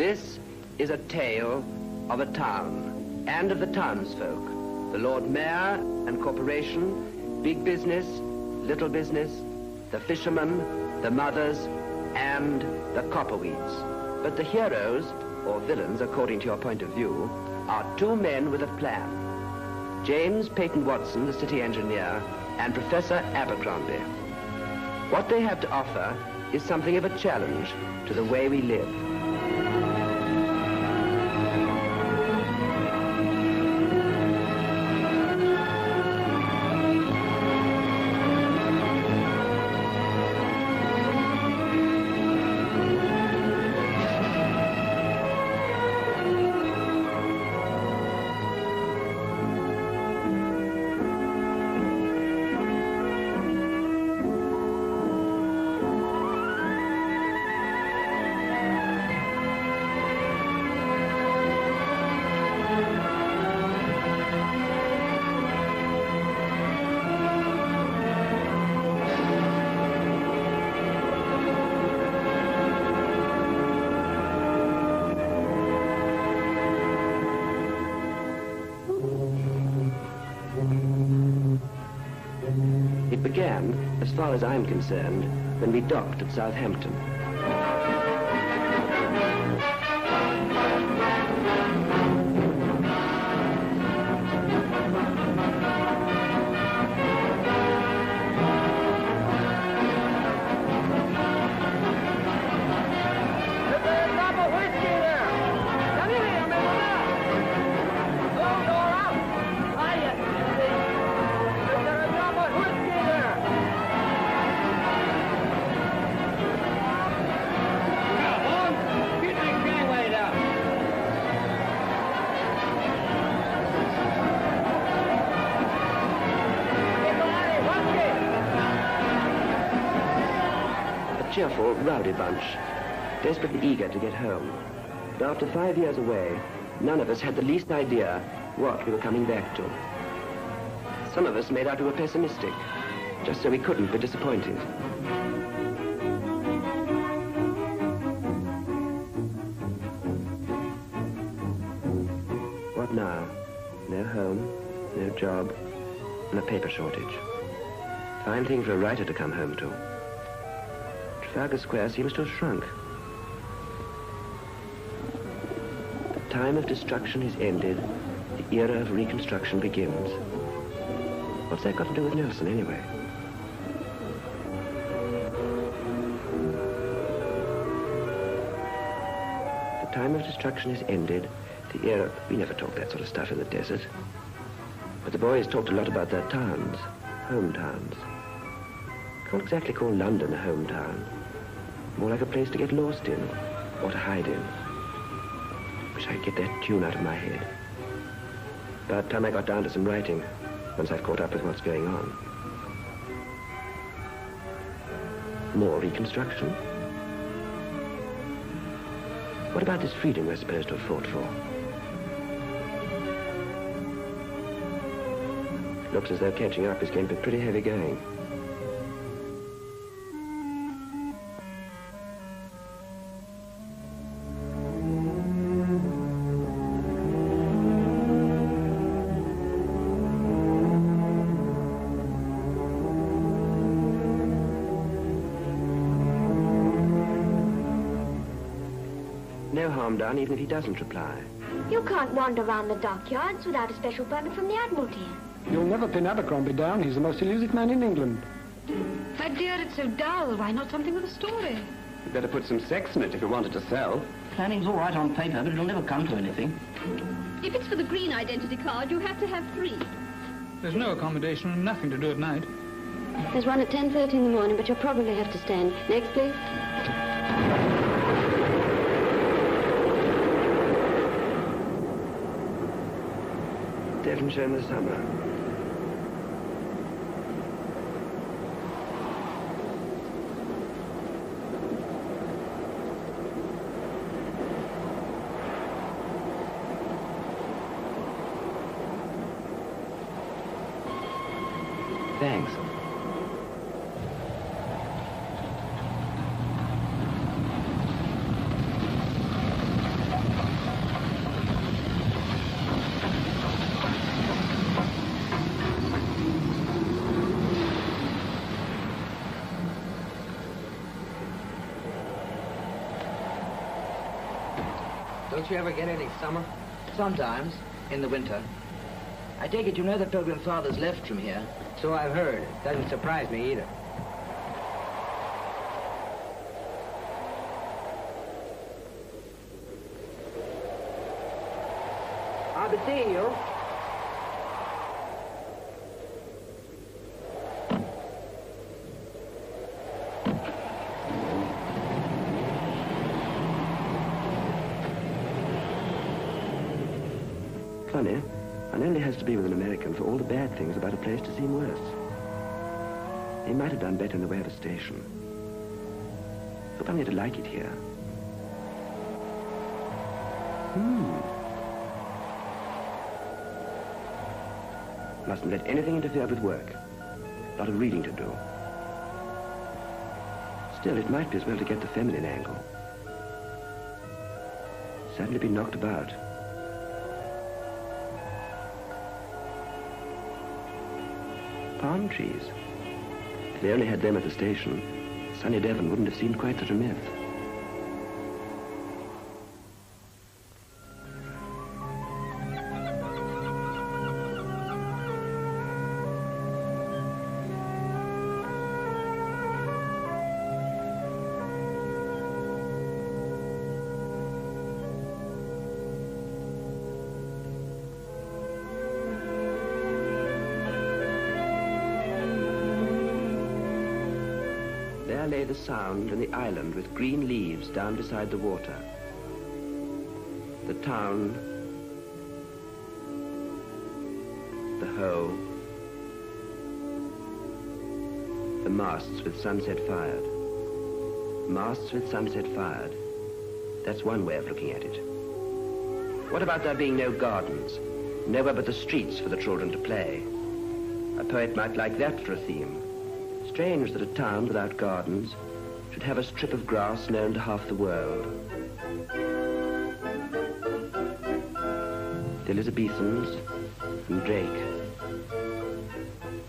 This is a tale of a town and of the townsfolk, the Lord Mayor and corporation, big business, little business, the fishermen, the mothers, and the copperweeds. But the heroes, or villains according to your point of view, are two men with a plan. James Peyton Watson, the city engineer, and Professor Abercrombie. What they have to offer is something of a challenge to the way we live. It began, as far as I'm concerned, when we docked at Southampton. Cheerful, rowdy bunch, desperately eager to get home. But after 5 years away, none of us had the least idea what we were coming back to. Some of us made out we were pessimistic, just so we couldn't be disappointed. What now? No home, no job, and a paper shortage. Fine thing for a writer to come home to. Trafalgar Square seems to have shrunk. The time of destruction is ended. The era of reconstruction begins. What's that got to do with Nelson, anyway? The time of destruction is ended. The era... We never talked that sort of stuff in the desert. But the boys talked a lot about their towns, hometowns. Can't exactly call London a hometown. More like a place to get lost in, or to hide in. Wish I'd get that tune out of my head. About time I got down to some writing, once I've caught up with what's going on. More reconstruction? What about this freedom we're supposed to have fought for? Looks as though catching up is going to be pretty heavy going. No harm done, even if he doesn't reply. You can't wander around the dockyards without a special permit from the Admiralty. You'll never pin Abercrombie down. He's the most elusive man in England. But dear, it's so dull. Why not something with a story? You'd better put some sex in it if you want it to sell. Planning's all right on paper, but it'll never come to anything. If it's for the green identity card, you have to have 3. There's no accommodation and nothing to do at night. There's one at 10:30 in the morning, but you'll probably have to stand. Next, please. Devonshire in the summer. Thanks. Don't you ever get any summer? Sometimes, in the winter. I take it you know the Pilgrim Fathers left from here. So I've heard. Doesn't surprise me either. I'll be seeing you. Funny, one only has to be with an American for all the bad things about a place to seem worse. He might have done better in the way of a station. Hope I'm going to like it here. Mustn't let anything interfere with work. A lot of reading to do. Still, it might be as well to get the feminine angle. Suddenly been knocked about. Palm trees. If they only had them at the station, sunny Devon wouldn't have seemed quite such a myth. There lay the Sound and the island with green leaves down beside the water. The town, the Hoe, the masts with sunset fired. Masts with sunset fired. That's one way of looking at it. What about there being no gardens, nowhere but the streets for the children to play? A poet might like that for a theme. Strange that a town without gardens should have a strip of grass known to half the world. The Elizabethans and Drake.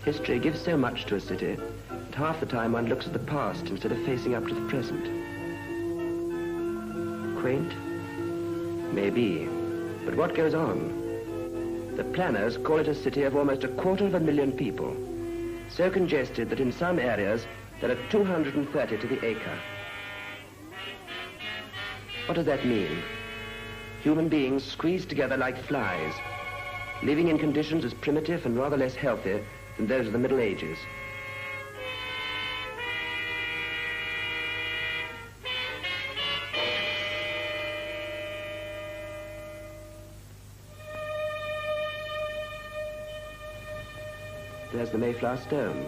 History gives so much to a city that half the time one looks at the past instead of facing up to the present. Quaint? Maybe. But what goes on? The planners call it a city of almost 250,000 people. So congested that in some areas there are 230 to the acre. What does that mean? Human beings squeezed together like flies, living in conditions as primitive and rather less healthy than those of the Middle Ages. There's the Mayflower Stone.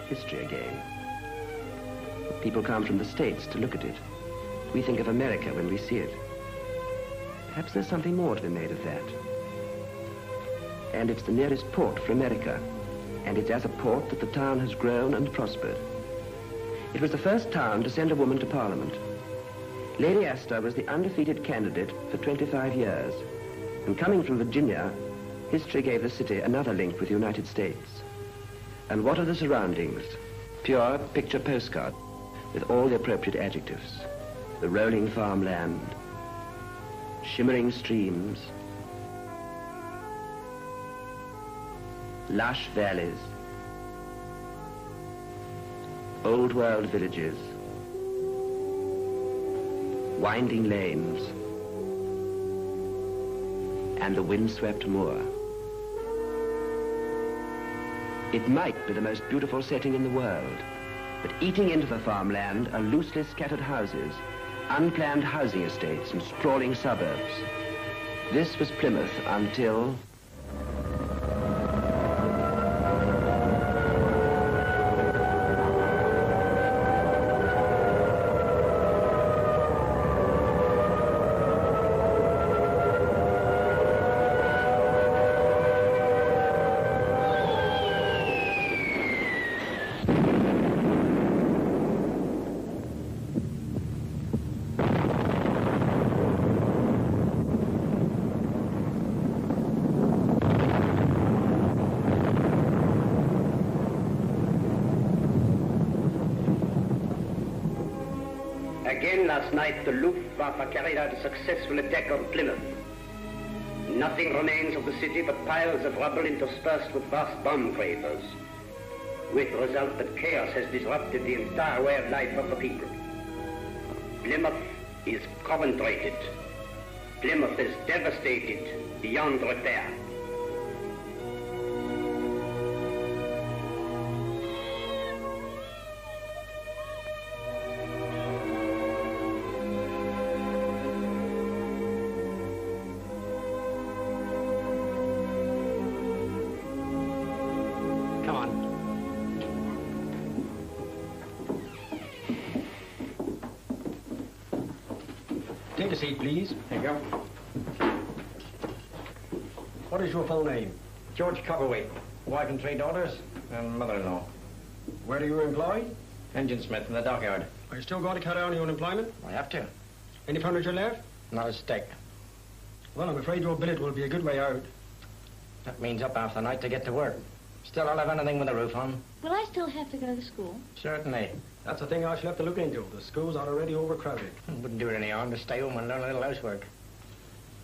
History again. People come from the States to look at it. We think of America when we see it. Perhaps there's something more to be made of that. And it's the nearest port for America. And it's as a port that the town has grown and prospered. It was the first town to send a woman to Parliament. Lady Astor was the undefeated candidate for 25 years. And coming from Virginia, history gave the city another link with the United States. And what are the surroundings? Pure picture postcard with all the appropriate adjectives. The rolling farmland, shimmering streams, lush valleys, old world villages, winding lanes, and the windswept moor. It might be the most beautiful setting in the world, but eating into the farmland are loosely scattered houses, unplanned housing estates and sprawling suburbs. This was Plymouth until... Again last night, the Luftwaffe carried out a successful attack on Plymouth. Nothing remains of the city but piles of rubble interspersed with vast bomb craters, with the result that chaos has disrupted the entire way of life of the people. Plymouth is concentrated. Plymouth is devastated beyond repair. Take a seat, please. There you go. What is your full name? George Copperwaite. Wife and 3 daughters, and mother-in-law. Where are you employed? Engine smith in the dockyard. Are you still going to carry on your unemployment? I have to. Any furniture left? Not a stick. Well, I'm afraid your billet will be a good way out. That means up half the night to get to work. Still, I'll have anything with a roof on. Will I still have to go to school? Certainly. That's a thing I shall have to look into. The schools are already overcrowded. Wouldn't do it any harm to stay home and learn a little housework.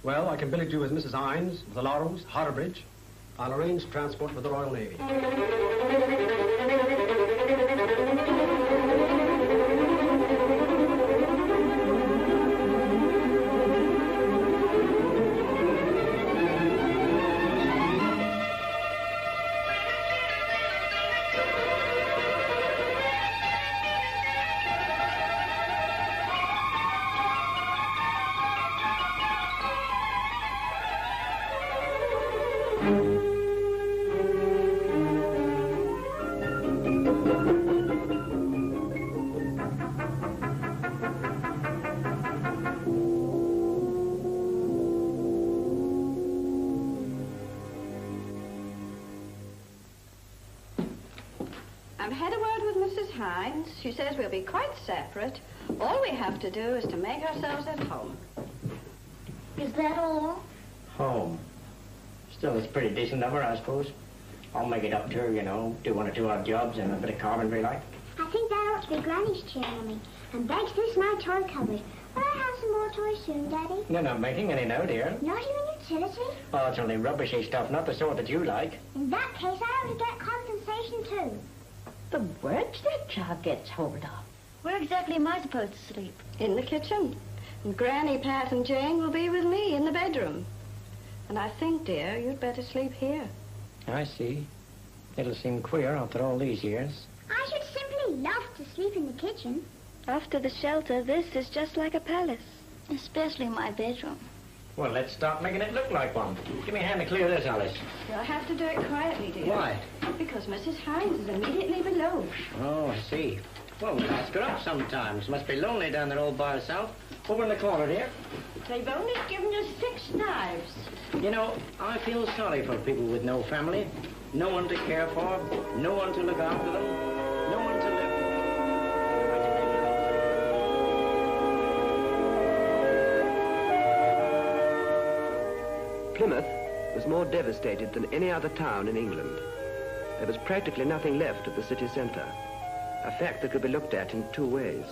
Well, I can billet you with Mrs. Hines, the Laurels, Harterbridge. I'll arrange transport with the Royal Navy. I've had a word with Mrs. Hines. She says we'll be quite separate. All we have to do is to make ourselves at home. Is that all? Home. Still, it's pretty decent of her, I suppose. I'll make it up to her, you know, do 1 or 2 odd jobs and a bit of carpentry like. I think that ought to be Granny's chair, Mummy. And Bex, this is my toy cupboard. Will I have some more toys soon, Daddy? You're not making any now, dear. Not even utility? Oh, it's only rubbishy stuff, not the sort that you like. In that case, I ought to get compensation too. The words that child gets hold of. Where exactly am I supposed to sleep? In the kitchen. And Granny, Pat, and Jane will be with me in the bedroom. And I think, dear, you'd better sleep here. I see. It'll seem queer after all these years. I should simply love to sleep in the kitchen. After the shelter, this is just like a palace. Especially my bedroom. Well, let's start making it look like one. Give me a hand to clear this, Alice. You'll have to do it quietly, dear. Why? Because Mrs. Hines is immediately below. Oh, I see. Well, we'll ask her up sometimes. Must be lonely down there all by herself. Over in the corner, dear. They've only given us 6 knives. You know, I feel sorry for people with no family. No one to care for. No one to look after them. No one to live with. Plymouth was more devastated than any other town in England. There was practically nothing left of the city centre, a fact that could be looked at in 2 ways.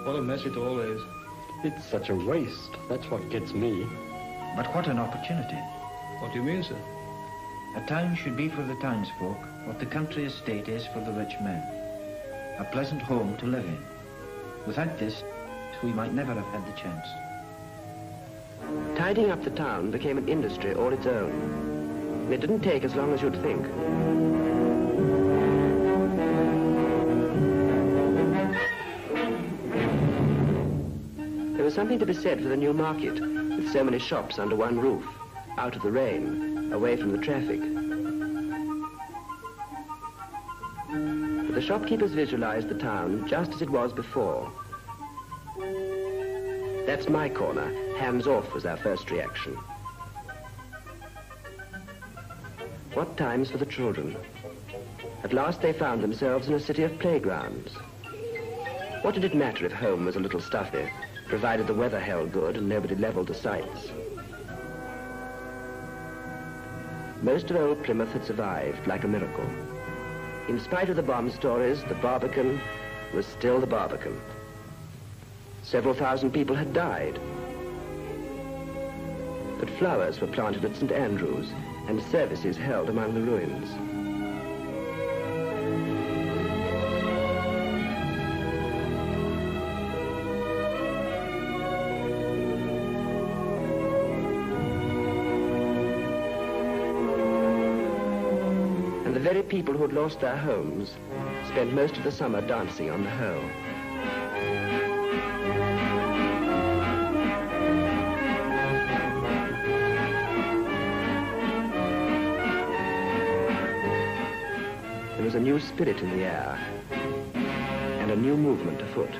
What a mess it all is. It's such a waste. That's what gets me. But what an opportunity. What do you mean, sir? A town should be for the townsfolk what the country estate is for the rich man. A pleasant home to live in. Without this, we might never have had the chance. Tidying up the town became an industry all its own. And it didn't take as long as you'd think. There was something to be said for the new market, with so many shops under one roof, out of the rain, away from the traffic. But the shopkeepers visualized the town just as it was before. That's my corner. Hands off was our first reaction. What times for the children. At last they found themselves in a city of playgrounds. What did it matter if home was a little stuffy, provided the weather held good and nobody leveled the sights? most of old Plymouth had survived like a miracle. In spite of the bomb stories, the Barbican was still the Barbican. Several thousand people had died. But flowers were planted at St. Andrews and services held among the ruins. And the very people who had lost their homes spent most of the summer dancing on the Hoe. There was a new spirit in the air and a new movement afoot.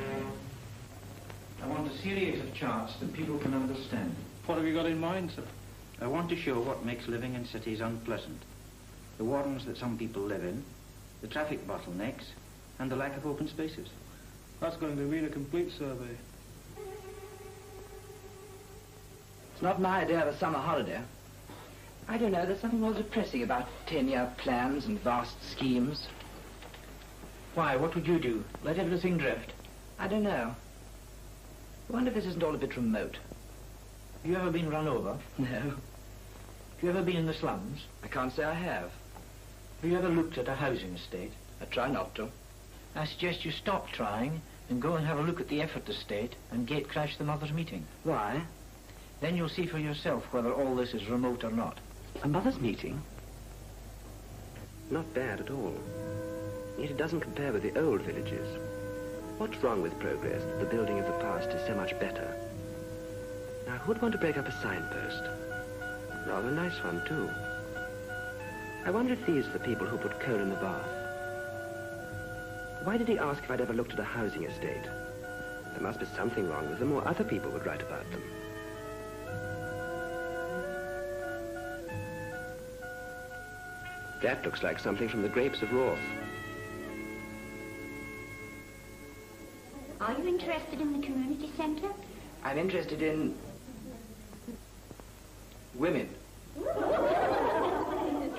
I want a series of charts that people can understand. What have you got in mind, sir? I want to show what makes living in cities unpleasant. The wardens that some people live in, the traffic bottlenecks, and the lack of open spaces. That's going to mean a complete survey. It's not my idea of a summer holiday. I don't know, there's something rather depressing about 10-year plans and vast schemes. Why, what would you do? Let everything drift? I don't know. I wonder if this isn't all a bit remote. Have you ever been run over? No. Have you ever been in the slums? I can't say I have. Have you ever looked at a housing estate? I try not to. I suggest you stop trying and go and have a look at the Effort estate and gate crash the mothers' meeting. Why? Then you'll see for yourself whether all this is remote or not. A mothers' meeting? Not bad at all. Yet it doesn't compare with the old villages. What's wrong with progress that the building of the past is so much better? Now, who'd want to break up a signpost? Rather a nice one, too. I wonder if these are the people who put coal in the bath. Why did he ask if I'd ever looked at a housing estate? There must be something wrong with them, or other people would write about them. That looks like something from the Grapes of Wrath. Are you interested in the community centre? I'm interested in women. Do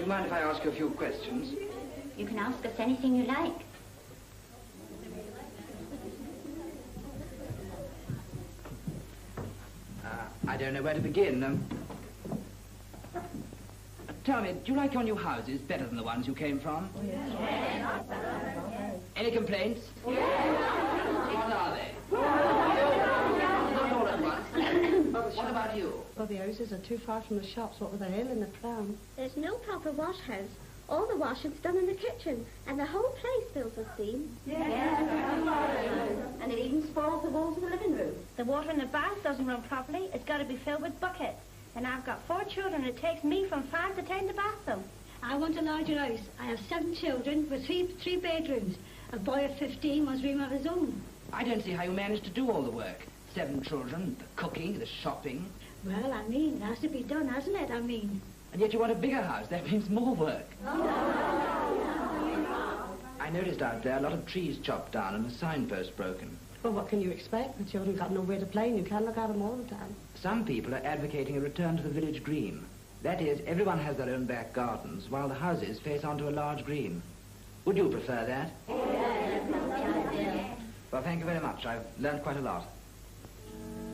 you mind if I ask you a few questions? You can ask us anything you like. I don't know where to begin. Tell me, do you like your new houses better than the ones you came from? Yes. Any complaints? Yes. What are they? Not all at once. What about you? Well, the houses are too far from the shops. What with the hill and the pram? There's no proper wash house. All the washing's done in the kitchen, and the whole place fills with steam. Yes. And it even spoils the walls of the living room. The water in the bath doesn't run properly. It's got to be filled with buckets. And I've got 4 children. It takes me from 5 to 10 to bath them. I want a larger house. I have 7 children with three bedrooms. A boy of 15 wants a room of his own. I don't see how you manage to do all the work. 7 children, the cooking, the shopping. Well, I mean, it has to be done, hasn't it? I mean. And yet you want a bigger house. That means more work. I noticed out there a lot of trees chopped down and a signpost broken. Well, what can you expect? The children got nowhere to play and you can't look at them all the time. Some people are advocating a return to the village green. That is, everyone has their own back gardens, while the houses face onto a large green. Would you prefer that? Well, thank you very much. I've learned quite a lot.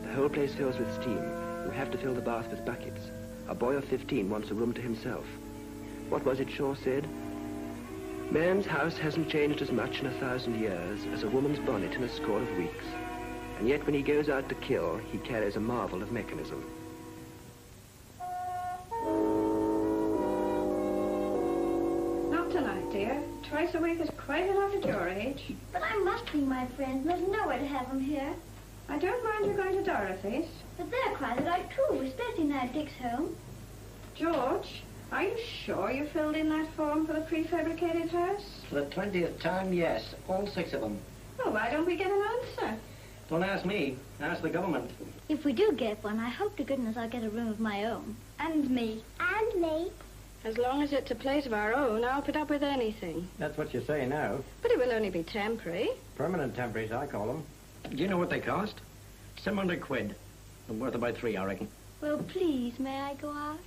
The whole place fills with steam. You have to fill the bath with buckets. A boy of 15 wants a room to himself. What was it Shaw said? Man's house hasn't changed as much in 1,000 years as a woman's bonnet in a score of weeks. And yet when he goes out to kill, he carries a marvel of mechanism. Not tonight, dear. Twice a week is quite enough at your age. But I must be my friend. There's nowhere to have them here. I don't mind you going to Dorothy's. But they're crowded out too, especially now at Dick's home. George, are you sure you filled in that form for the prefabricated house? For the 20th time, yes. All 6 of them. Well, why don't we get an answer? Don't ask me. Ask the government. If we do get one, I hope to goodness I'll get a room of my own. And me. And me. As long as it's a place of our own, I'll put up with anything. That's what you say now. But it will only be temporary. Permanent temporaries, I call them. Do you know what they cost? 700 quid. I'm worth about 3, I reckon. Well, please, may I go out?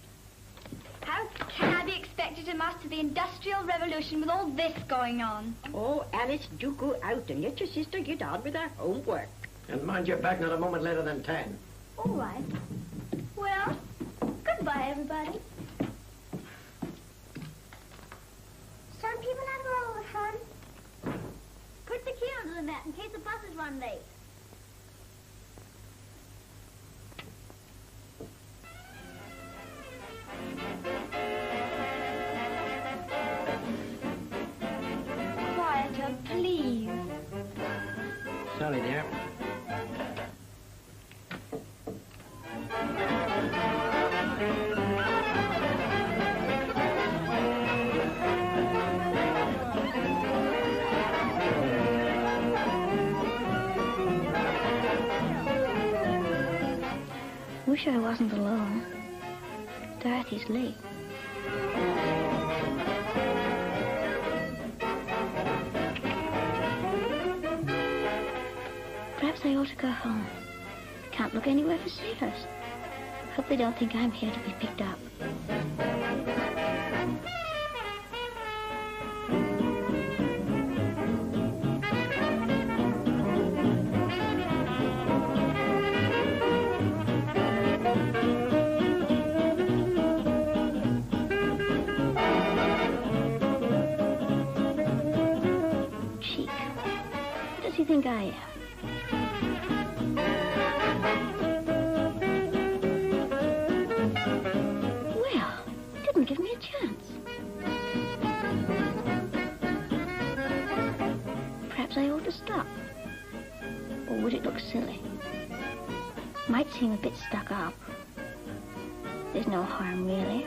How can I be expected to master the Industrial Revolution with all this going on? Oh, Alice, do go out and let your sister get on with her homework. And mind you're back not a moment later than 10. All right. Well, goodbye, everybody. Some people have all the fun. Put the key under the mat in case the buses run late. Quieter, please. Sorry, dear. Wish I wasn't alone. Dorothy's late. Perhaps I ought to go home. Can't look anywhere for sailors. Hope they don't think I'm here to be picked up. Cheek. What does he think I am? Give me a chance. Perhaps I ought to stop. Or would it look silly? Might seem a bit stuck up. There's no harm, really.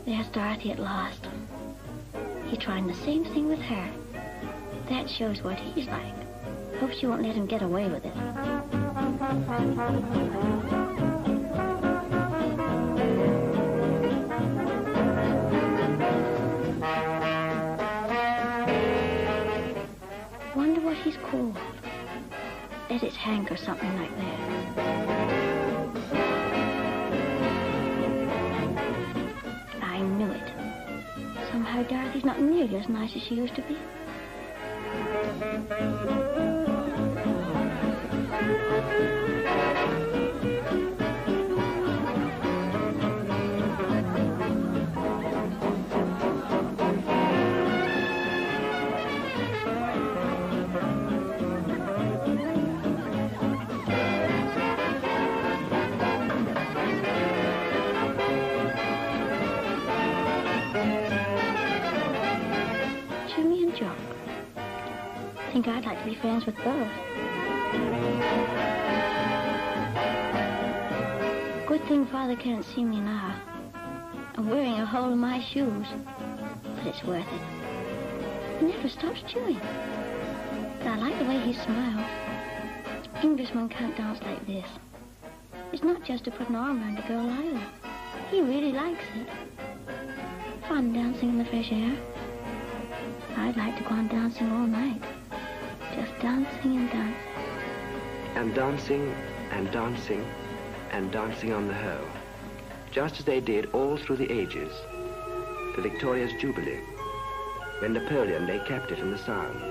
There's Dorothy at last. He's trying the same thing with her. That shows what he's like. Hope she won't let him get away with it. Wonder what he's called. Bet it's Hank or something like that. I knew it. Somehow Dorothy's not nearly as nice as she used to be. Jimmy and Jock. Think I'd like to be friends with both. Good thing Father can't see me now. I'm wearing a hole in my shoes. But it's worth it. He never stops chewing. But I like the way he smiles. Englishmen can't dance like this. It's not just to put an arm around a girl either. He really likes it. Fun dancing in the fresh air. I'd like to go on dancing all night. Just dancing and dancing. And dancing and dancing and dancing on the whole. Just as they did all through the ages. The Victoria's Jubilee. When Napoleon lay captive in the Sound.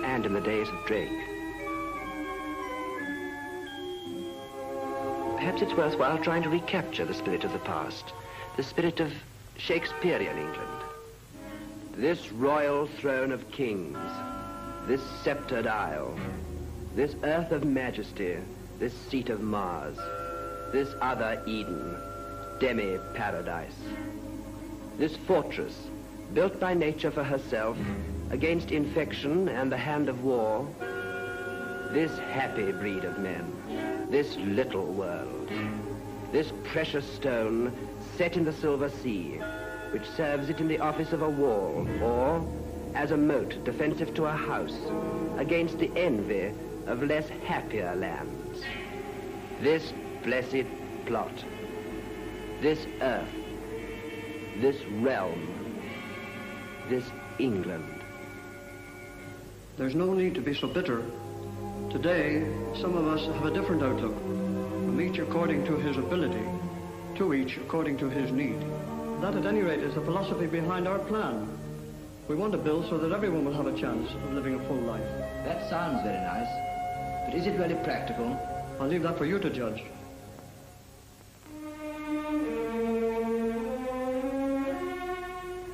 And in the days of Drake. Perhaps it's worthwhile trying to recapture the spirit of the past. The spirit of Shakespearean England. This royal throne of kings, this sceptred isle, this earth of majesty, this seat of Mars, this other Eden, demi-paradise. This fortress, built by nature for herself, against infection and the hand of war, this happy breed of men, this little world, this precious stone set in the silver sea, which serves it in the office of a wall, or as a moat defensive to a house, against the envy of less happier lands. This blessed plot, this earth, this realm, this England. There's no need to be so bitter. Today, some of us have a different outlook, from each according to his ability, to each according to his need. That, at any rate, is the philosophy behind our plan. We want to build so that everyone will have a chance of living a full life. That sounds very nice, but is it really practical? I'll leave that for you to judge.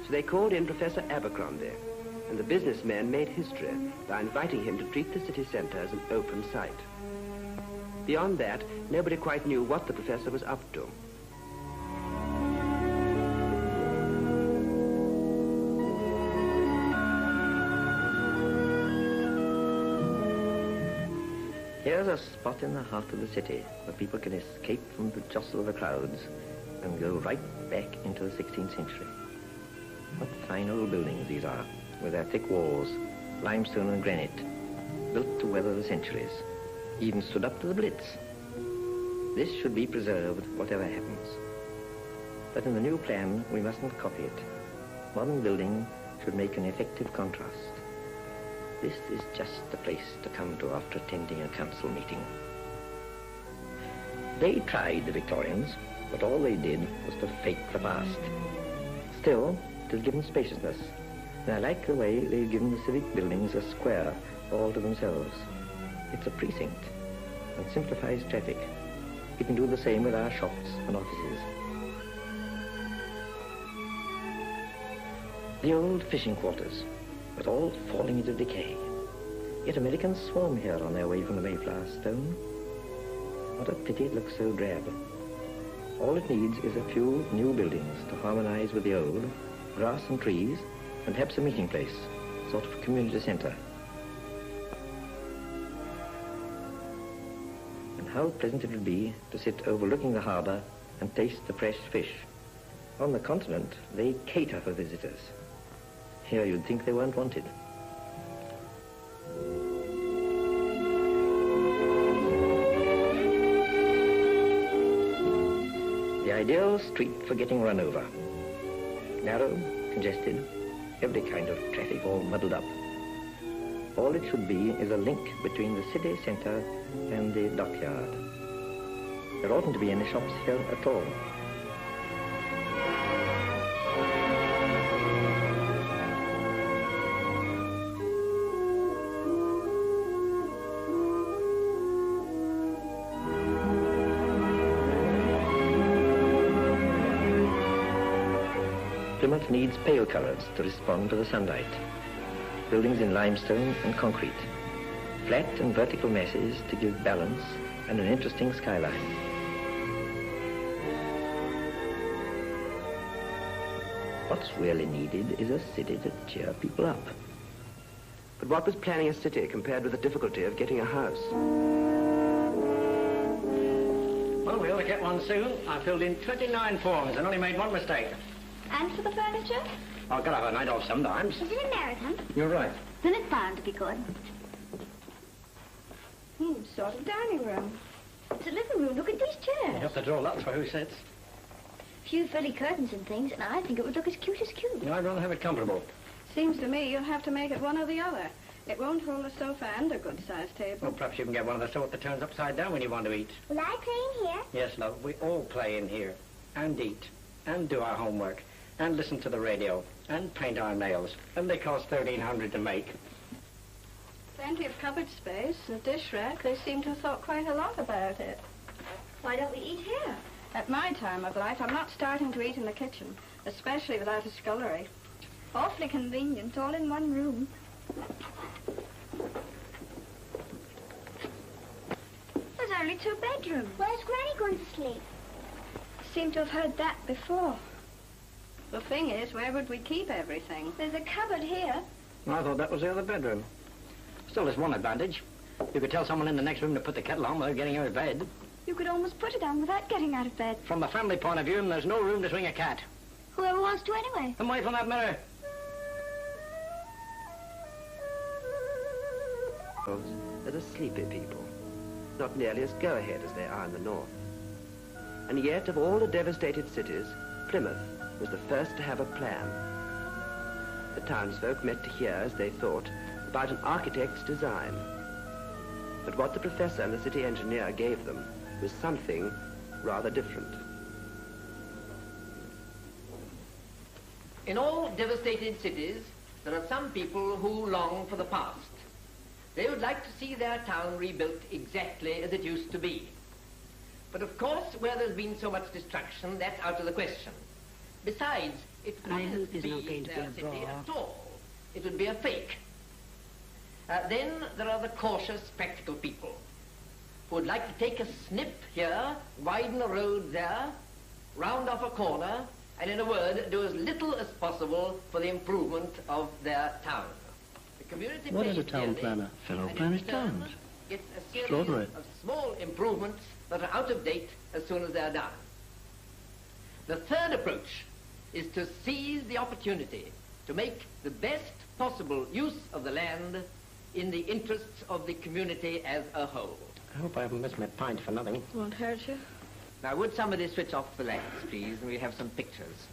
So they called in Professor Abercrombie, and the businessmen made history by inviting him to treat the city centre as an open site. Beyond that, nobody quite knew what the professor was up to. Here's a spot in the heart of the city where people can escape from the jostle of the crowds and go right back into the 16th century. What fine old buildings these are, with their thick walls, limestone and granite, built to weather the centuries, even stood up to the Blitz. This should be preserved, whatever happens. But in the new plan, we mustn't copy it. Modern building should make an effective contrast. This is just the place to come to after attending a council meeting. They tried, the Victorians, but all they did was to fake the past. Still, it has given spaciousness, and I like the way they've given the civic buildings a square all to themselves. It's a precinct and simplifies traffic. We can do the same with our shops and offices. The old fishing quarters, but all falling into decay. Yet Americans swarm here on their way from the Mayflower Stone. What a pity it looks so drab. All it needs is a few new buildings to harmonize with the old, grass and trees, and perhaps a meeting place, sort of community center. And how pleasant it would be to sit overlooking the harbor and taste the fresh fish. On the continent, they cater for visitors. Here you'd think they weren't wanted. The ideal street for getting run over. Narrow, congested, every kind of traffic all muddled up. All it should be is a link between the city centre and the dockyard. There oughtn't to be any shops here at all. Plymouth needs pale colours to respond to the sunlight. Buildings in limestone and concrete. Flat and vertical masses to give balance and an interesting skyline. What's really needed is a city to cheer people up. But what was planning a city compared with the difficulty of getting a house? Well, we ought to get one soon. I filled in 29 forms and only made one mistake. And for the furniture? I've got to have a night off sometimes. Is it American? You're right. Then it's bound to be good. Sort of dining room. It's a living room. Look at these chairs. You have to draw lots for who sits. Few frilly curtains and things, and I think it would look as cute as cute. You know, I'd rather have it comfortable. Seems to me you'll have to make it one or the other. It won't hold a sofa and a good-sized table. Well, perhaps you can get one of the sort that turns upside down when you want to eat. Will I play in here? Yes, love. We all play in here. And eat. And do our homework. And listen to the radio. And paint our nails. And they cost $1,300 to make. Plenty of cupboard space, a dish rack. They seem to have thought quite a lot about it. Why don't we eat here? At my time of life, I'm not starting to eat in the kitchen, especially without a scullery. Awfully convenient, all in one room. There's only 2 bedrooms. Where's Granny going to sleep? Seem to have heard that before. The thing is, where would we keep everything? There's a cupboard here. I thought that was the other bedroom. Still, there's one advantage. You could tell someone in the next room to put the kettle on without getting out of bed. You could almost put it on without getting out of bed. From the family point of view, there's no room to swing a cat. Whoever wants to anyway. Come away from that mirror. As a sleepy people, not nearly as go-ahead as they are in the north. And yet, of all the devastated cities, Plymouth was the first to have a plan. The townsfolk met to hear, as they thought, about an architect's design. But what the professor and the city engineer gave them was something rather different. In all devastated cities, there are some people who long for the past. They would like to see their town rebuilt exactly as it used to be. But of course, where there's been so much destruction, that's out of the question. Besides, it wouldn't be their city at all. It would be a fake. Then there are the cautious, practical people who would like to take a snip here, widen a road there, round off a corner, and in a word, do as little as possible for the improvement of their town. The community What is a town planner? Fellow planners towns. Gets a series Extraordinary. of small improvements that are out of date as soon as they're done. The third approach is to seize the opportunity to make the best possible use of the land in the interests of the community as a whole. I hope I haven't missed my pint for nothing. Won't hurt you. Now, would somebody switch off the lights, please, and we have some pictures.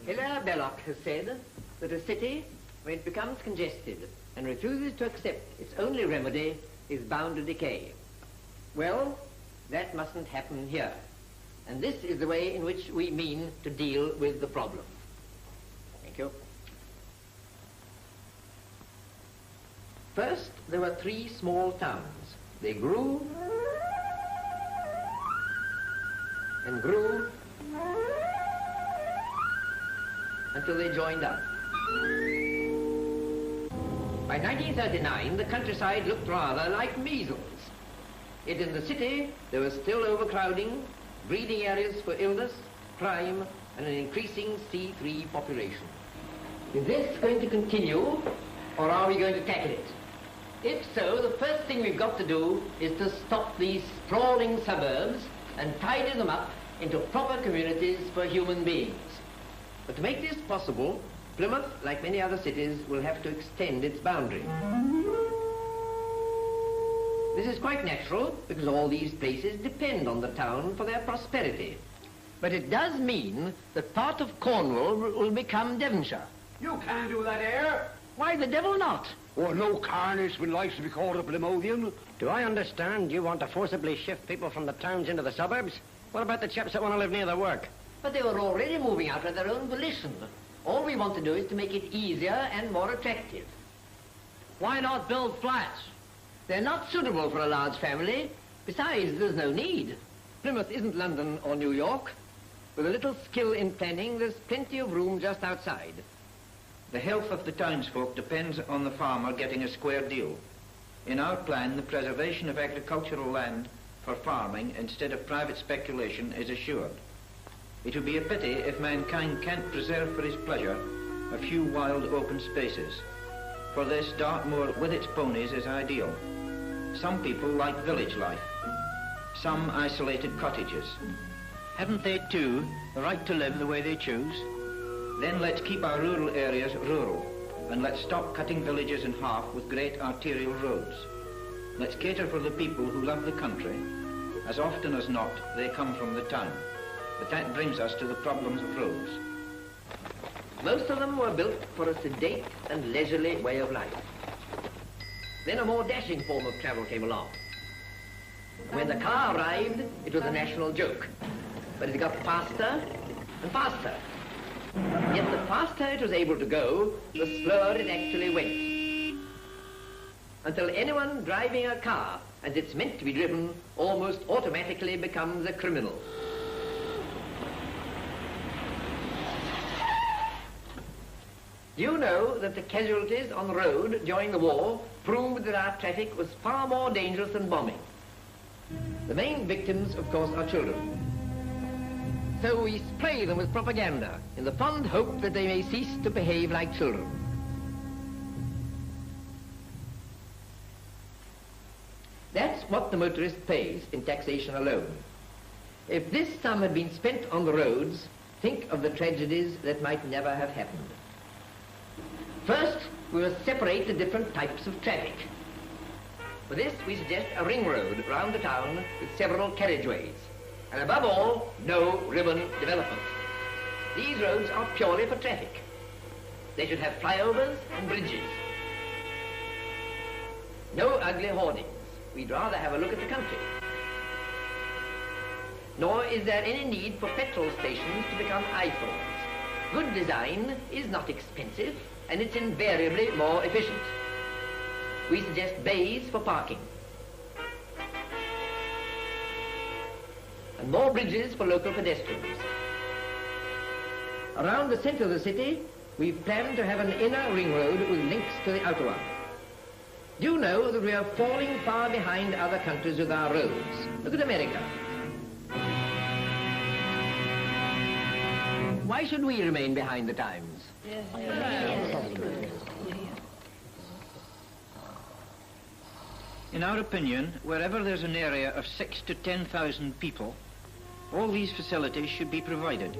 Hilaire Belloc has said that a city, when it becomes congested and refuses to accept its only remedy, is bound to decay. Well, that mustn't happen here. And this is the way in which we mean to deal with the problem. Thank you. First, there were 3 small towns. They grew and grew until they joined up. By 1939, the countryside looked rather like measles. Yet in the city, there was still overcrowding, breeding areas for illness, crime, and an increasing C3 population. Is this going to continue, or are we going to tackle it? If so, the first thing we've got to do is to stop these sprawling suburbs and tidy them up into proper communities for human beings. But to make this possible, Plymouth, like many other cities, will have to extend its boundary. This is quite natural, because all these places depend on the town for their prosperity. But it does mean that part of Cornwall will become Devonshire. You can't do that here. Why the devil not? Oh, no carnage when likes to be called a Plymouthian. Do I understand you want to forcibly shift people from the towns into the suburbs? What about the chaps that want to live near their work? But they were already moving out of their own volition. All we want to do is to make it easier and more attractive. Why not build flats? They're not suitable for a large family. Besides, there's no need. Plymouth isn't London or New York. With a little skill in planning, there's plenty of room just outside. The health of the townsfolk depends on the farmer getting a square deal. In our plan, the preservation of agricultural land for farming instead of private speculation is assured. It would be a pity if mankind can't preserve for his pleasure a few wild open spaces. For this, Dartmoor with its ponies is ideal. Some people like village life, some isolated cottages. Haven't they, too, the right to live the way they choose? Then let's keep our rural areas rural, and let's stop cutting villages in half with great arterial roads. Let's cater for the people who love the country. As often as not, they come from the town. But that brings us to the problems of roads. Most of them were built for a sedate and leisurely way of life. Then a more dashing form of travel came along. When the car arrived, it was a national joke. But it got faster and faster. Yet the faster it was able to go, the slower it actually went. Until anyone driving a car, as it's meant to be driven, almost automatically becomes a criminal. Do you know that the casualties on the road during the war proved that our traffic was far more dangerous than bombing? The main victims, of course, are children. So we spray them with propaganda in the fond hope that they may cease to behave like children. That's what the motorist pays in taxation alone. If this sum had been spent on the roads, think of the tragedies that might never have happened. First, we must separate the different types of traffic. For this, we suggest a ring road round the town with several carriageways. And above all, no ribbon development. These roads are purely for traffic. They should have flyovers and bridges. No ugly hoardings. We'd rather have a look at the country. Nor is there any need for petrol stations to become eyesores. Good design is not expensive, and it's invariably more efficient. We suggest bays for parking. And more bridges for local pedestrians. Around the centre of the city, we've planned to have an inner ring road with links to the outer one. Do you know that we are falling far behind other countries with our roads? Look at America. Why should we remain behind the times? In our opinion, wherever there's an area of 6,000 to 10,000 people, all these facilities should be provided.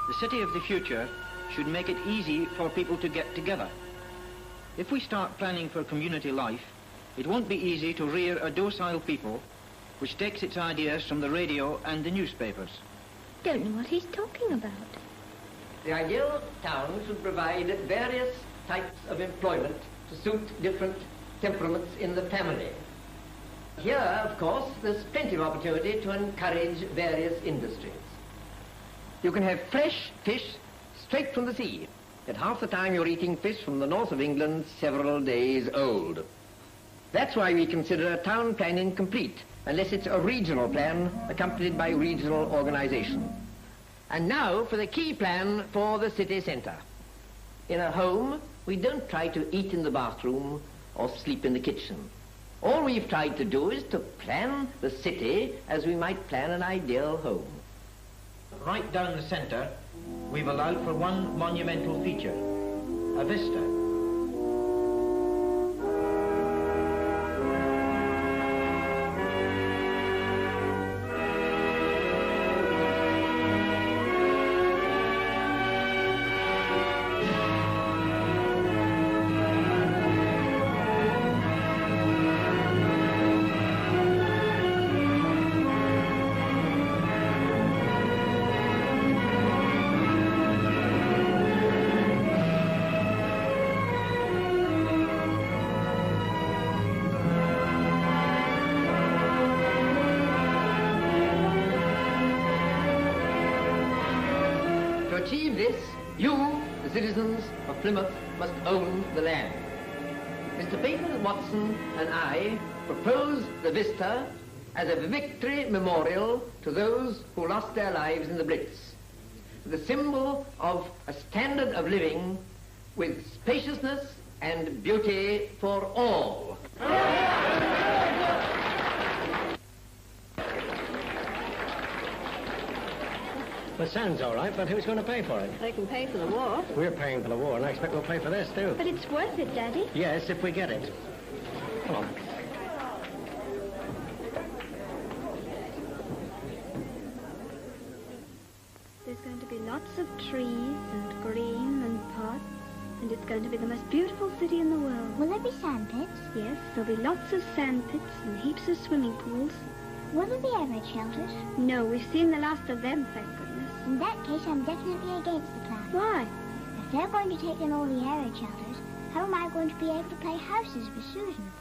The city of the future should make it easy for people to get together. If we start planning for community life, it won't be easy to rear a docile people which takes its ideas from the radio and the newspapers. Don't know what he's talking about. The ideal town should provide various types of employment to suit different temperaments in the family. Here, of course, there's plenty of opportunity to encourage various industries. You can have fresh fish straight from the sea. At half the time you're eating fish from the north of England several days old. That's why we consider a town plan incomplete unless it's a regional plan accompanied by regional organization. And now for the key plan for the city centre. In a home, we don't try to eat in the bathroom or sleep in the kitchen. All we've tried to do is to plan the city as we might plan an ideal home. Right down the centre, we've allowed for one monumental feature, a vista. To achieve this, you, the citizens of Plymouth, must own the land. Mr. Peyton Watson and I propose the vista as a victory memorial to those who lost their lives in the Blitz, the symbol of a standard of living with spaciousness and beauty for all. Well, sounds all right, but who's going to pay for it? They can pay for the war. We're paying for the war, and I expect we'll pay for this, too. But it's worth it, Daddy. Yes, if we get it. Come on. There's going to be lots of trees and green and pots, and it's going to be the most beautiful city in the world. Will there be sand pits? Yes, there'll be lots of sand pits and heaps of swimming pools. Will there be air raid shelters? No, we've seen the last of them, thank goodness. In that case, I'm definitely against the plan. Why? If they're going to take in all the air raid shelters, how am I going to be able to play houses with Susan?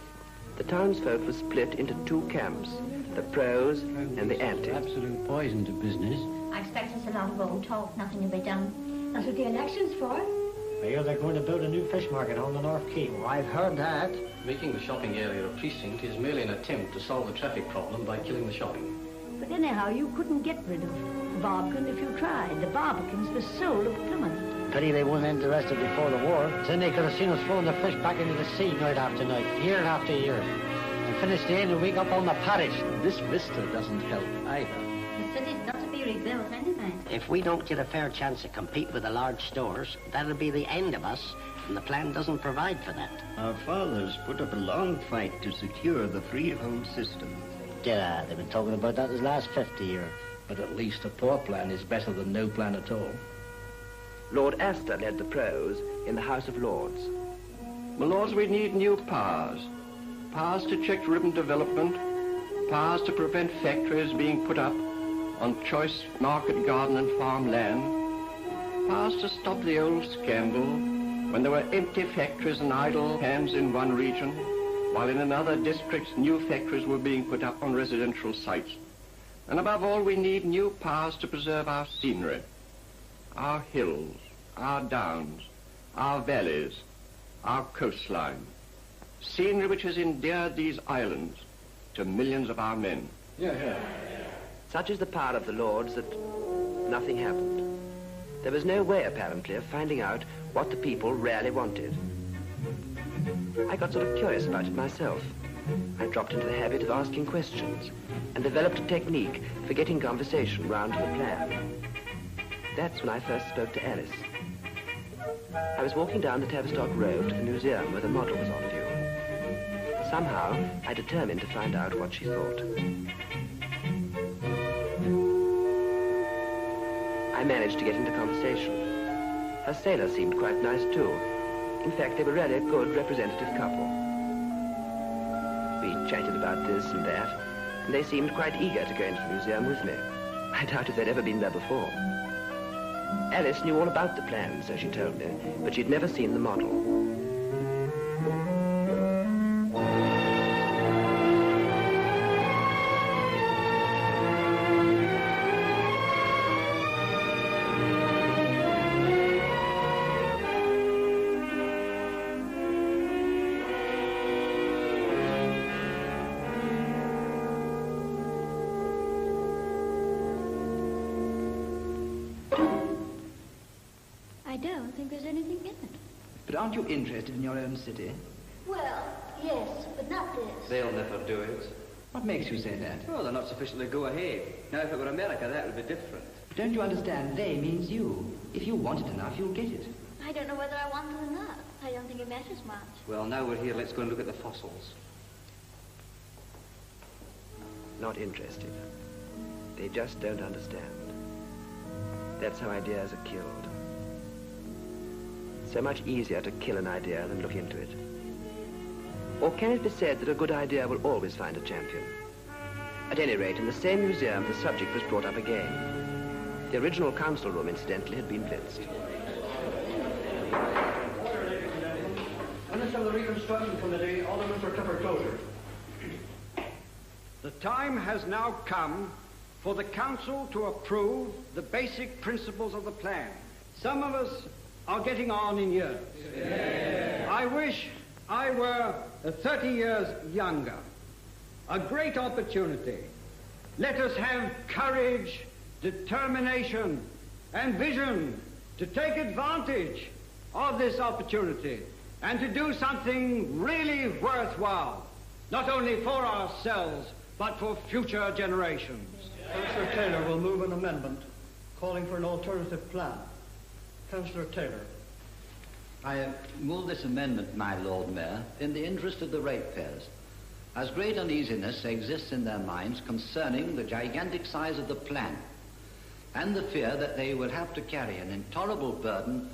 The townsfolk were split into two camps, the pros and the anti. Absolute poison to business. I expect there's a lot of old talk, nothing to be done. That's what the election's for. I hear they're going to build a new fish market on the North Quay. Oh, I've heard that. Making the shopping area a precinct is merely an attempt to solve the traffic problem by killing the shopping. But anyhow, you couldn't get rid of Barbican if you tried. The Barbican's the soul of Plymouth. Pity they weren't interested before the war. Then they could have seen us throwing the fish back into the sea night after night, year after year. And finish the end of the week up on the parish. This vista doesn't help either. The city's got to be rebuilt anyway. If we don't get a fair chance to compete with the large stores, that'll be the end of us, and the plan doesn't provide for that. Our fathers put up a long fight to secure the freehold system. Yeah, they've been talking about that this last 50 years. But at least a poor plan is better than no plan at all. Lord Astor led the pros in the House of Lords. My lords, we need new powers. Powers to check urban development, powers to prevent factories being put up on choice market garden and farm land, powers to stop the old scandal when there were empty factories and idle hands in one region, while in another district new factories were being put up on residential sites. And above all, we need new powers to preserve our scenery, our hills, our downs, our valleys, our coastline, scenery which has endeared these islands to millions of our men. Such is the power of the Lords that nothing happened. There was no way, apparently, of finding out what the people really wanted. I got sort of curious about it myself. I dropped into the habit of asking questions and developed a technique for getting conversation round to the plan. That's when I first spoke to Alice. I was walking down the Tavistock Road to the museum where the model was on view. Somehow, I determined to find out what she thought. I managed to get into conversation. Her sailor seemed quite nice too. In fact, they were really a good representative couple. We chatted about this and that, and they seemed quite eager to go into the museum with me. I doubt if they'd ever been there before. Alice knew all about the plan, so she told me, but she'd never seen the model. I don't think there's anything in it. But aren't you interested in your own city? Well, yes, but not this. They'll never do it. What makes you say that? Well, they're not sufficiently go-ahead. Now, if it were America, that would be different. But don't you understand? They means you. If you want it enough, you'll get it. I don't know whether I want it or not. I don't think it matters much. Well, now we're here, let's go and look at the fossils. Not interested. They just don't understand. That's how ideas are killed. So much easier to kill an idea than look into it. Or can it be said that a good idea will always find a champion? At any rate, in the same museum, the subject was brought up again. The original council room, incidentally, had been blitzed. Minister of the Reconstruction Committee, Alderman for Clifford Closer. The time has now come for the council to approve the basic principles of the plan. Some of us are getting on in years. Yeah. I wish I were 30 years younger. A great opportunity. Let us have courage, determination, and vision to take advantage of this opportunity and to do something really worthwhile, not only for ourselves, but for future generations. Councillor Taylor will move an amendment calling for an alternative plan. Councillor Taylor. I move this amendment, my Lord Mayor, in the interest of the ratepayers, as great uneasiness exists in their minds concerning the gigantic size of the plan and the fear that they will have to carry an intolerable burden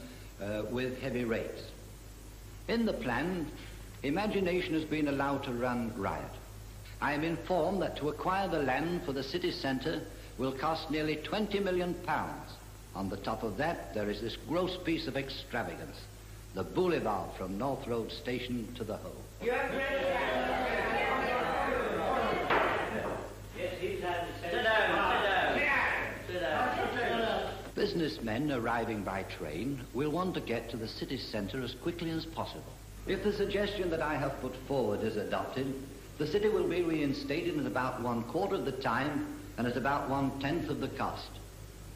with heavy rates. In the plan, imagination has been allowed to run riot. I am informed that to acquire the land for the city centre will cost nearly £20 million. On the top of that, there is this gross piece of extravagance, the boulevard from North Road Station to the Hoe. Businessmen arriving by train will want to get to the city centre as quickly as possible. If the suggestion that I have put forward is adopted, the city will be reinstated in about 1/4 of the time and at about 1/10 of the cost.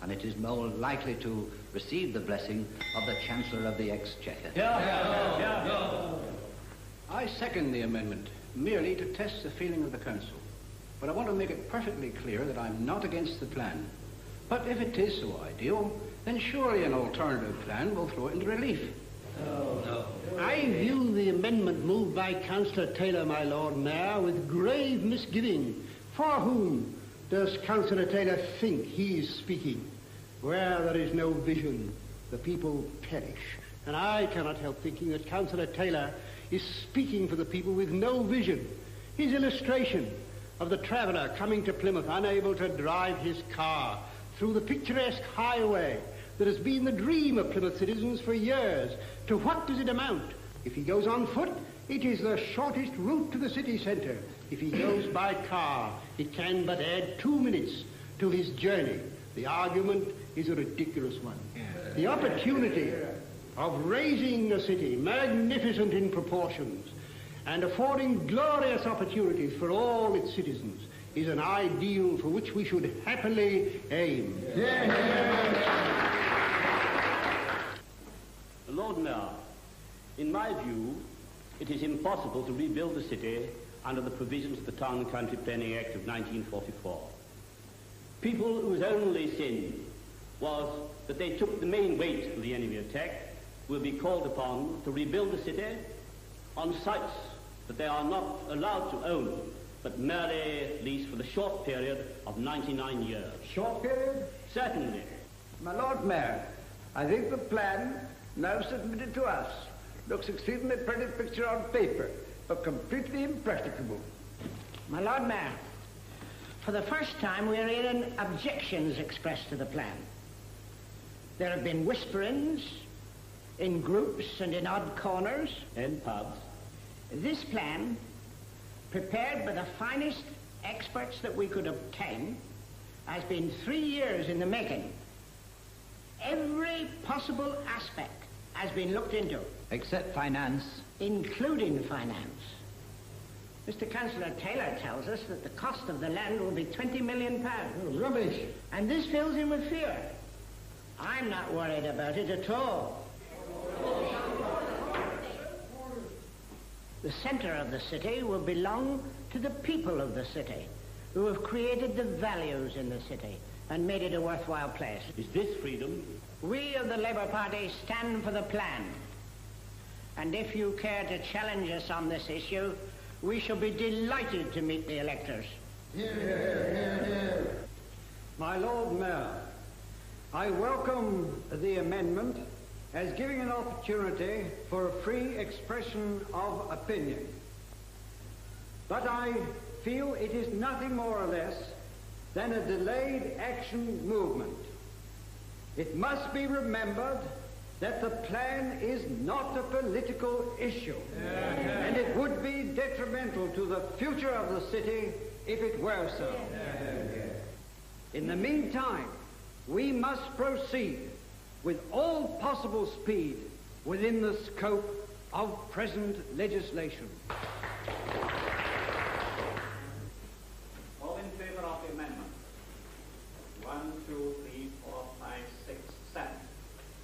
And it is more likely to receive the blessing of the Chancellor of the Exchequer. I second the amendment, merely to test the feeling of the Council. But I want to make it perfectly clear that I'm not against the plan. But if it is so ideal, then surely an alternative plan will throw it into relief. I view the amendment moved by Councillor Taylor, my Lord Mayor, with grave misgiving. For whom does Councillor Taylor think he is speaking? Where there is no vision, the people perish. And I cannot help thinking that Councillor Taylor is speaking for the people with no vision. His illustration of the traveller coming to Plymouth unable to drive his car through the picturesque highway that has been the dream of Plymouth citizens for years, to what does it amount? If he goes on foot, it is the shortest route to the city centre. If he goes by car, it can but add 2 minutes to his journey. The argument is a ridiculous one. The opportunity of raising a city magnificent in proportions and affording glorious opportunities for all its citizens is an ideal for which we should happily aim. Lord Mayor, in my view, it is impossible to rebuild the city under the provisions of the Town and Country Planning Act of 1944. People whose only sin was that they took the main weight of the enemy attack will be called upon to rebuild the city on sites that they are not allowed to own, but merely lease for the short period of 99 years. Short period? Certainly. My Lord Mayor, I think the plan now submitted to us looks exceedingly pretty picture on paper, but completely impracticable. My Lord Mayor, for the first time we are hearing objections expressed to the plan. There have been whisperings in groups and in odd corners. And pubs. This plan, prepared by the finest experts that we could obtain, has been 3 years in the making. Every possible aspect has been looked into. Except finance. Including finance. Mr. Councillor Taylor tells us that the cost of the land will be £20 million. Oh, rubbish. And this fills him with fear. I'm not worried about it at all. The centre of the city will belong to the people of the city, who have created the values in the city and made it a worthwhile place. Is this freedom? We of the Labour Party stand for the plan. And if you care to challenge us on this issue, we shall be delighted to meet the electors. Hear, hear, hear, hear. My Lord Mayor, I welcome the amendment as giving an opportunity for a free expression of opinion. But I feel it is nothing more or less than a delayed action movement. It must be remembered that the plan is not a political issue, and it would be detrimental to the future of the city if it were so. In the meantime, we must proceed with all possible speed within the scope of present legislation. All in favour of the amendment? 1, 2, 3, 4, 5, 6, 7.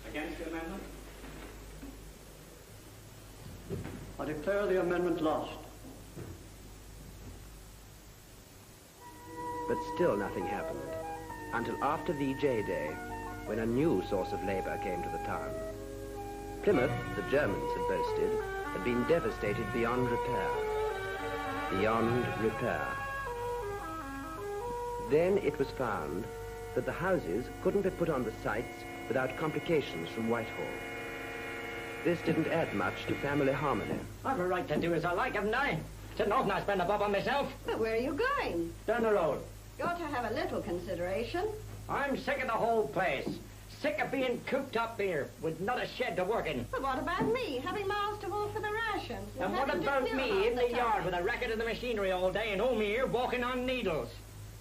Against the amendment? I declare the amendment lost. But still nothing happened, until after VJ Day, when a new source of labour came to the town. Plymouth, the Germans had boasted, had been devastated beyond repair. Beyond repair. Then it was found that the houses couldn't be put on the sites without complications from Whitehall. This didn't add much to family harmony. I've a right to do as I like, haven't I? Sitting off and I spend a bob on myself. But where are you going? Down the road. You ought to have a little consideration. I'm sick of the whole place. Sick of being cooped up here with not a shed to work in. But what about me, having miles to walk for the rations? And what about me in the yard with a racket of the machinery all day and home here walking on needles?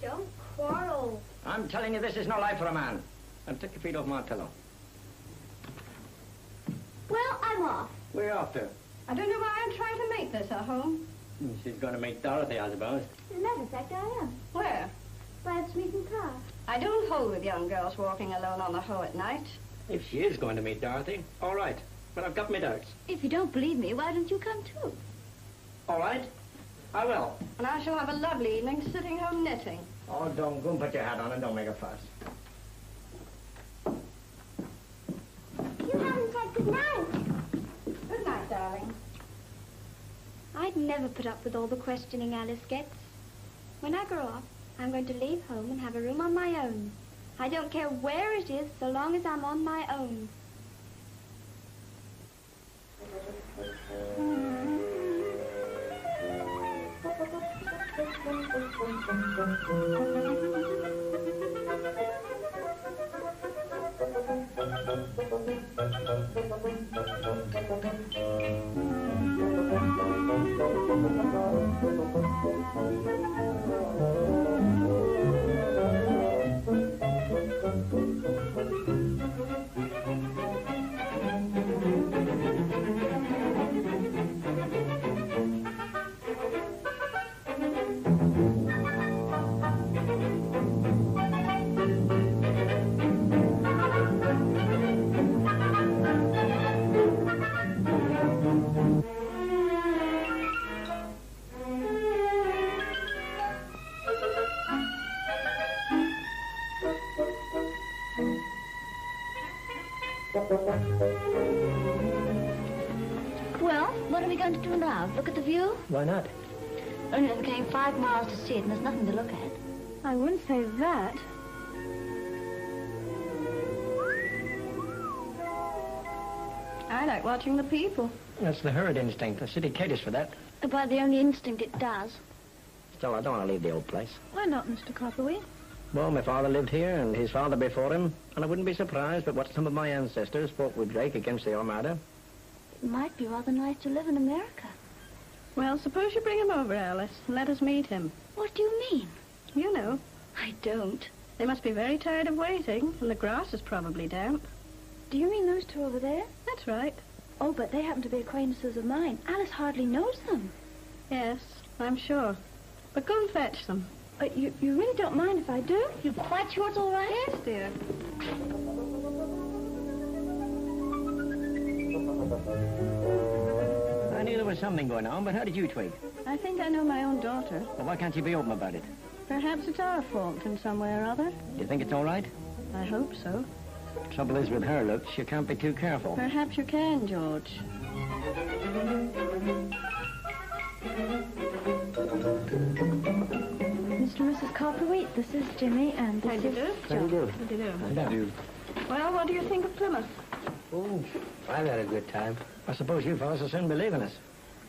Don't quarrel. I'm telling you, this is no life for a man. And take your feet off my pillow. Well, I'm off. We're off to. I don't know why I'm trying to make this a home. She's going to make Dorothy, I suppose. As a matter of fact, I am. Where? By the sweeping car. I don't hold with young girls walking alone on the hoe at night. If she is going to meet Dorothy, all right. But I've got my doubts. If you don't believe me, why don't you come too? All right. I will. And I shall have a lovely evening sitting home knitting. Oh, don't go and put your hat on and don't make a fuss. You haven't said good night. Good night, darling. I'd never put up with all the questioning Alice gets. When I grow up, I'm going to leave home and have a room on my own. I don't care where it is, so long as I'm on my own. Well, what are we going to do now? Look at the view? Why not? Only that we're going 5 miles to see it and there's nothing to look at. I wouldn't say that. I like watching the people. That's the herd instinct. The city caters for that. About the only instinct it does. Still, I don't want to leave the old place. Why not, Mr. Copperweight? Well, my father lived here and his father before him, and I wouldn't be surprised but what some of my ancestors fought with Drake against the Armada. It might be rather nice to live in America. Well, suppose you bring him over, Alice, and let us meet him. What do you mean? You know. I don't. They must be very tired of waiting, and the grass is probably damp. Do you mean those two over there? That's right. Oh, but they happen to be acquaintances of mine. Alice hardly knows them. Yes, I'm sure. But go and fetch them. But you really don't mind if I do? You're quite sure it's all right? Yes, dear. I knew there was something going on, but how did you twig? I think I know my own daughter. Well, why can't you be open about it? Perhaps it's our fault in some way or other. You think it's all right? I hope so. Trouble is with her looks, you can't be too careful. Perhaps you can, George. Mr. and Mrs. Copperweight, this is Jimmy, and this How do you is... do? How do you do? How do you do? How do you? Well, what do you think of Plymouth? Oh, I've had a good time. I suppose you fellas will soon be leaving us.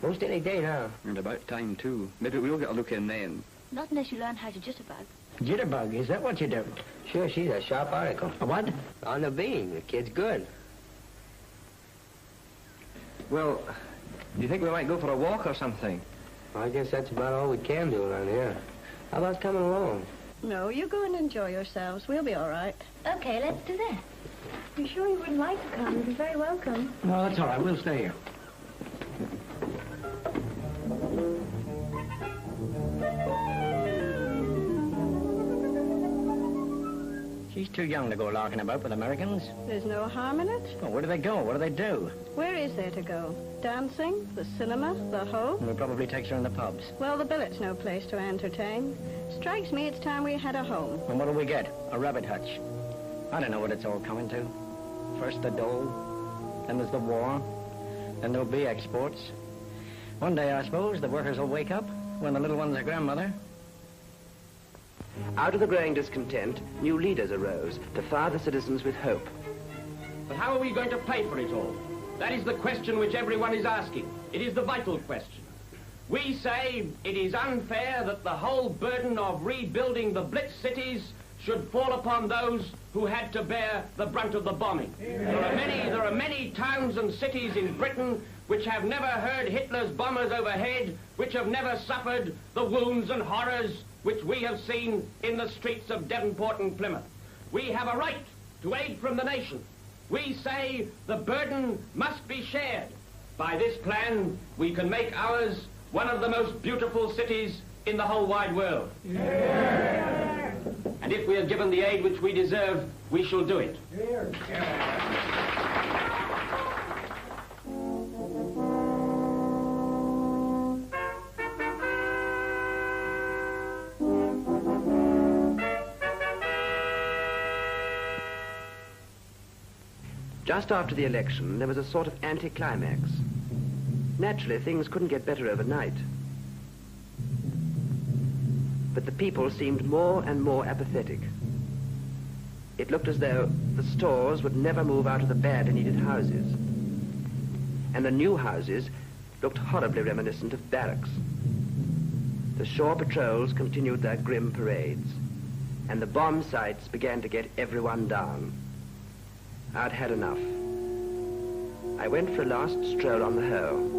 Most any day now. And about time, too. Maybe we'll get a look in then. Not unless you learn how to jitterbug. Jitterbug, is that what you do? Sure, she's a sharp article. A what? On the beam. The kid's good. Well, do you think we might go for a walk or something? I guess that's about all we can do around here. How about coming along? No, you go and enjoy yourselves. We'll be all right. Okay, let's do that. You sure you wouldn't like to come? You'd be very welcome. No, that's all right. We'll stay here. She's too young to go larking about with Americans. There's no harm in it. Well, where do they go? What do they do? Where is there to go? Dancing, the cinema, the home? It probably takes her in the pubs. Well, the billet's no place to entertain. Strikes me it's time we had a home. And what'll we get? A rabbit hutch. I don't know what it's all coming to. First the dole, then there's the war, then there'll be exports. One day, I suppose, the workers will wake up when the little one's a grandmother. Out of the growing discontent, new leaders arose to fire the citizens with hope. But how are we going to pay for it all? That is the question which everyone is asking. It is the vital question. We say it is unfair that the whole burden of rebuilding the Blitz cities should fall upon those who had to bear the brunt of the bombing. There are many towns and cities in Britain which have never heard Hitler's bombers overhead, which have never suffered the wounds and horrors which we have seen in the streets of Devonport and Plymouth. We have a right to aid from the nation. We say the burden must be shared. By this plan, we can make ours one of the most beautiful cities in the whole wide world. Yeah. And if we are given the aid which we deserve, we shall do it. Yeah. Just after the election, there was a sort of anticlimax. Naturally, things couldn't get better overnight. But the people seemed more and more apathetic. It looked as though the stores would never move out of the badly needed houses. and the new houses looked horribly reminiscent of barracks. The shore patrols continued their grim parades, and the bomb sites began to get everyone down. I'd had enough. I went for a last stroll on the Hoe.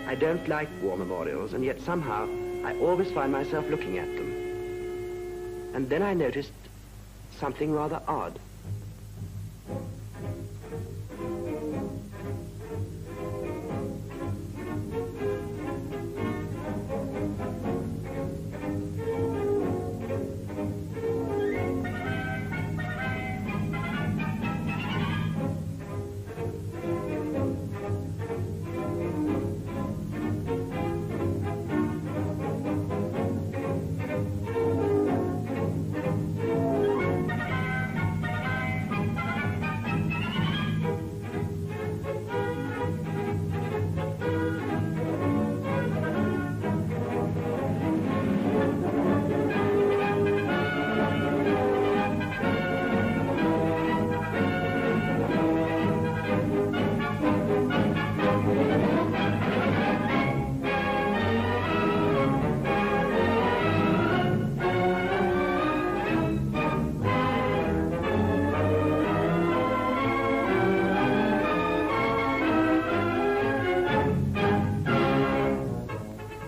I don't like war memorials, and yet somehow I always find myself looking at them. And then I noticed something rather odd.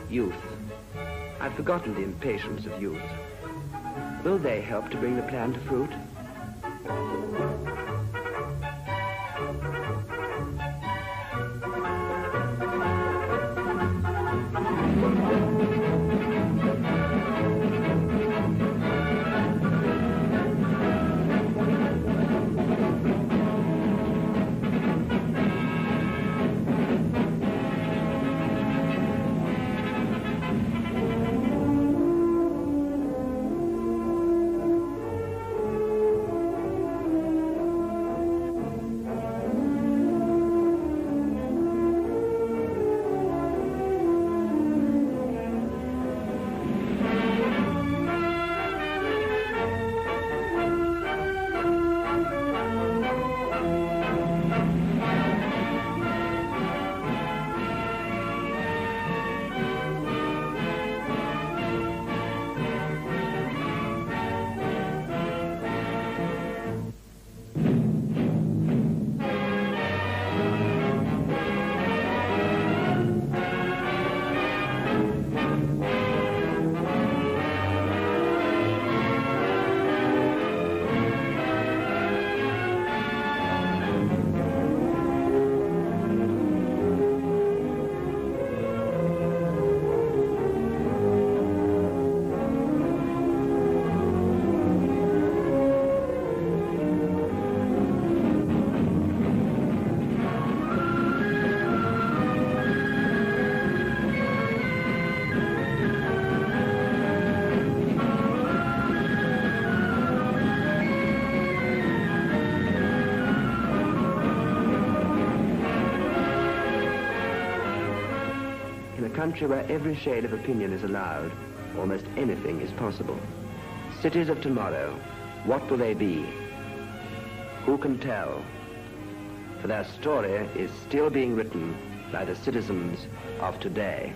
Youth. I've forgotten the impatience of youth. Will they help to bring the plan to fruit? In a country where every shade of opinion is allowed, almost anything is possible. Cities of tomorrow, what will they be? Who can tell? For their story is still being written by the citizens of today.